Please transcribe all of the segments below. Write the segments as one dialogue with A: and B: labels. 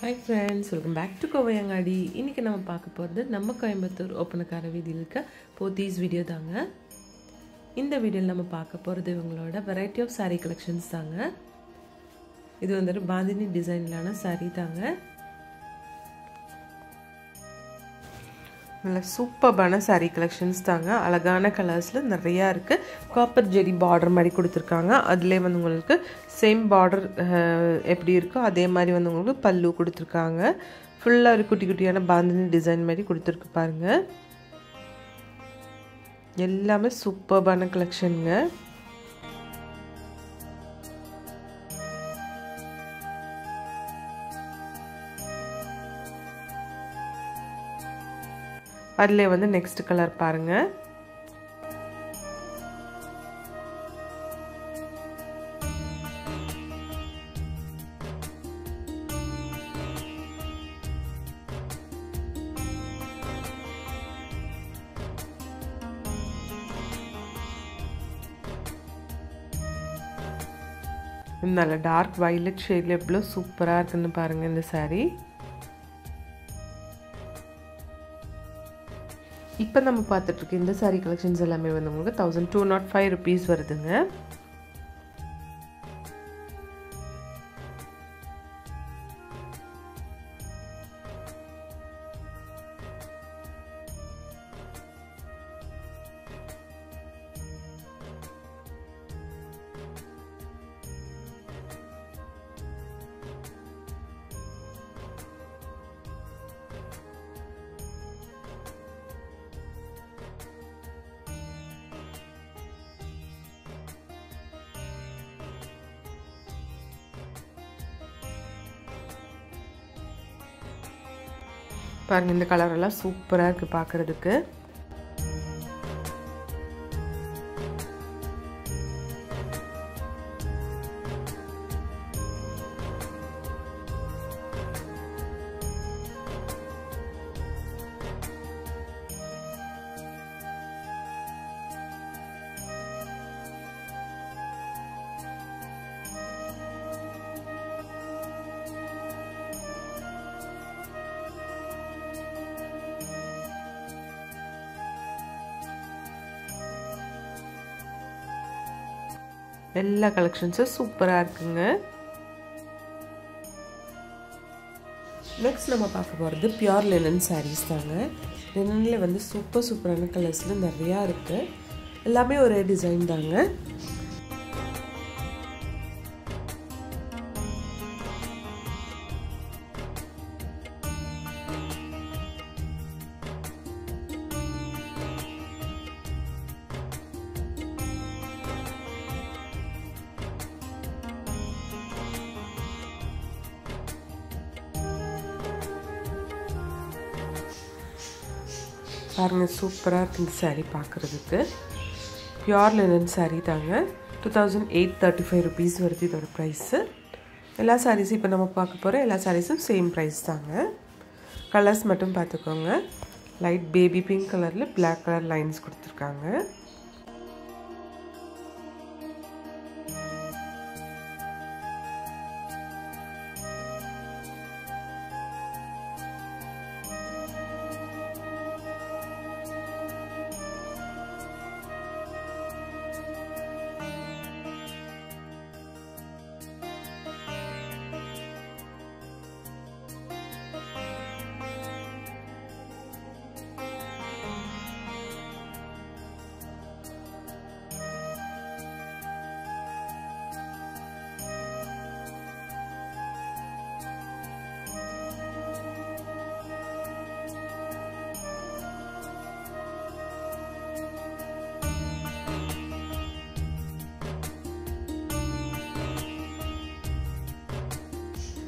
A: Hi friends, welcome back to Kovayangadi. இன்னைக்கு நம்ம பார்க்க போறது நம்ம கோயம்புத்தூர் ஓப்பனக்கார வீதியில இருக்க போத்தீஸ் வீடியோ தாங்க. இந்த வீடியோல நம்ம பார்க்க போறது இவங்களோட variety of saree collections தாங்க. இது வந்து பாந்தினி டிசைன்லான saree தாங்க. நல்ல சூப்பரான saree collections தாங்க. அழகான கலர்ஸ்ல நிறைய இருக்கு. காப்பர் ஜெரி border மாதிரி கொடுத்திருக்காங்க. அதிலே வந்து உங்களுக்கு சேம் border எப்படி இருக்கோ அதே மாதிரி வந்து உங்களுக்கு பல்லு கொடுத்திருக்காங்க. ஃபுல்லா ஒரு குட்டி குட்டியான பாந்தினி டிசைன் மாதிரி கொடுத்திருக்கு பாருங்க. எல்லாமே சூப்பரான கலெக்ஷன்ங்க. அதிலே வந்து நெக்ஸ்ட் கலர் பாருங்க. நல்ல டார்க் வயலட் ஷேட்ல எவ்வளவு சூப்பரா இருக்குன்னு பாருங்க இந்த saree. இப்போ நம்ம பார்த்துட்டு இருக்க இந்த saree collections எல்லாமே வந்து உங்களுக்கு 1205 rupees வருதுங்க. பாருங்க இந்த கலர் எல்லாம் சூப்பரா இருக்கு பார்க்கிறதுக்கு. எல்லா கலெக்ஷன்ஸும் சூப்பரா இருக்குங்க. நெக்ஸ்ட் நம்ம பார்க்க போறது பியூர் லினன் sarees தாங்க. லினன்ல வந்து சூப்பரான கலர்ஸ்ல நிறைய இருக்கு. எல்லாமே ஒரே டிசைன் தாங்க. பாருங்க சூப்பரா இருக்கு இந்த saree பார்க்கிறதுக்கு. பியூர் லினன் saree தாங்க. 2835 rupees வருது இதோட பிரைஸ். எல்லா sarees இப்போ நம்ம பார்க்க போற எல்லா sareesம் சேம் பிரைஸ் தாங்க. கலர்ஸ் மட்டும் பார்த்துக்கோங்க. லைட் பேபி பிங்க் கலர்ல Black கலர் லைன்ஸ் கொடுத்திருக்காங்க.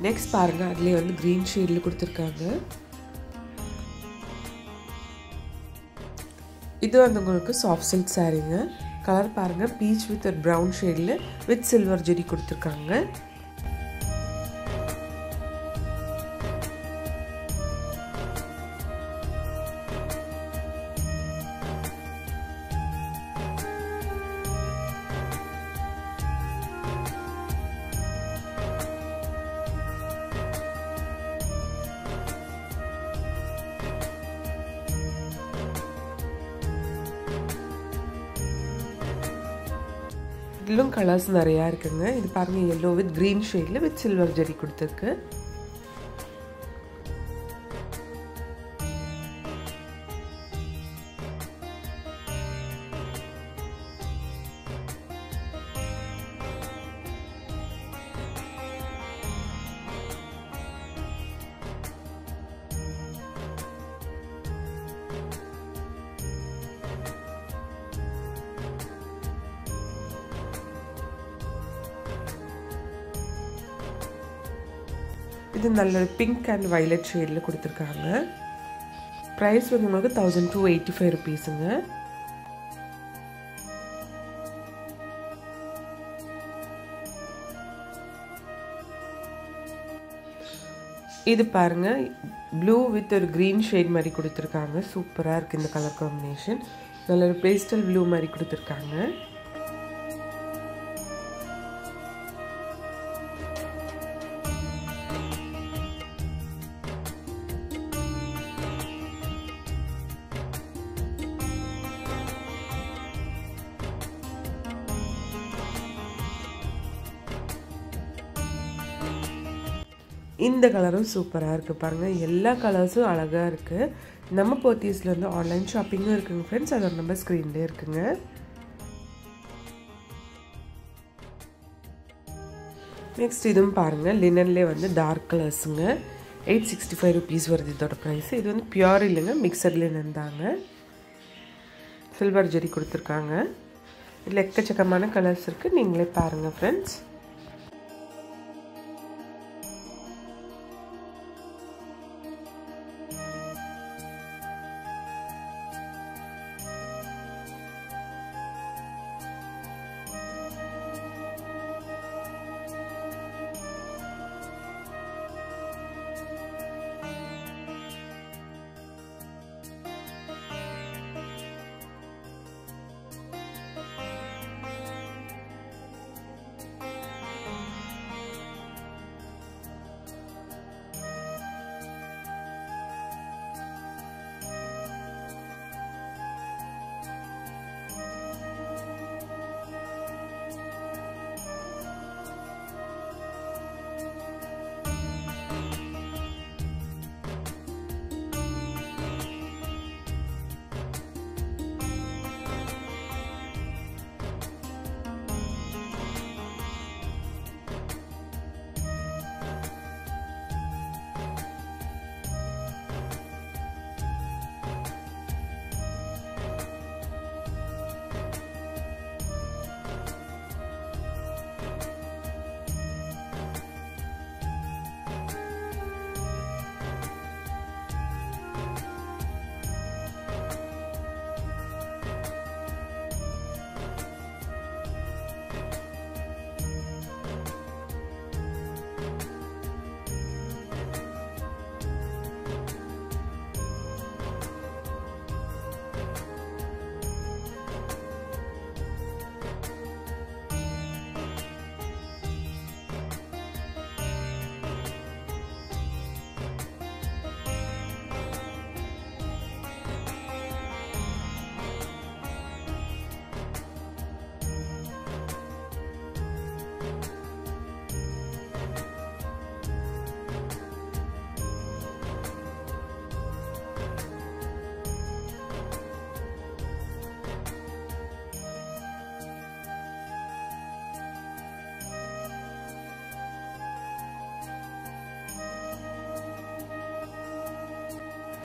A: நெக்ஸ்ட் பாருங்க அதுலயே வந்து green ஷேட்ல கொடுத்திருக்காங்க. இது வந்து உங்களுக்கு சாஃப்ட் சில்க் சாரீங்க. கலர் பாருங்க பீச் வித் brown ஷேட்ல வித் சில்வர் ஜெரி கொடுத்திருக்காங்க. இதிலும் கலர்ஸ் நிறையா இருக்குங்க. இது பாருங்கள், எல்லோ வித் க்ரீன் ஷேடில் வித் சில்வர் ஜெரி கொடுத்துருக்கு. இது நல்ல பிங்க் அண்ட் வயலட் ஷேடில் கொடுத்துருக்காங்க. ப்ரைஸ் வந்து உங்களுக்கு 1285 ருபீஸுங்க. இது பாருங்கள், ப்ளூ வித் ஒரு க்ரீன் ஷேட் மாதிரி கொடுத்துருக்காங்க. சூப்பராக இருக்குது இந்த கலர் காம்பினேஷன். நல்ல ஒரு பேஸ்டல் ப்ளூ மாதிரி கொடுத்துருக்காங்க. இந்த கலரும் சூப்பராக இருக்குது பாருங்கள். எல்லா கலர்ஸும் அழகாக இருக்குது. நம்ம போத்தீஸில் வந்து ஆன்லைன் ஷாப்பிங்கும் இருக்குங்க ஃப்ரெண்ட்ஸ். அதோட நம்பர் ஸ்க்ரீன்லேயே இருக்குங்க. நெக்ஸ்ட் இதுவும் பாருங்கள், லினன்லேயே வந்து டார்க் கலர்ஸுங்க. 865 ருபீஸ் வருது இதோட ப்ரைஸ். இது வந்து பியூர் இல்லைங்க, மிக்சட் லினன் தாங்க. சில்வர் ஜெரி கொடுத்துருக்காங்க. இதில் எக்கச்சக்கமான கலர்ஸ் இருக்குது, நீங்களே பாருங்கள் ஃப்ரெண்ட்ஸ்.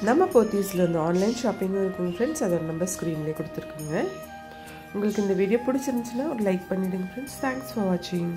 A: நம்ம போத்தீஸில் வந்து ஆன்லைன் ஷாப்பிங்கும் இருக்குங்க ஃப்ரெண்ட்ஸ். அதோட நம்பர் ஸ்க்ரீன்லேயே கொடுத்துருக்குங்க. உங்களுக்கு இந்த வீடியோ பிடிச்சிருந்துச்சுன்னா ஒரு லைக் பண்ணிவிடுங்க ஃப்ரெண்ட்ஸ். தேங்க்ஸ் ஃபார் வாட்சிங்.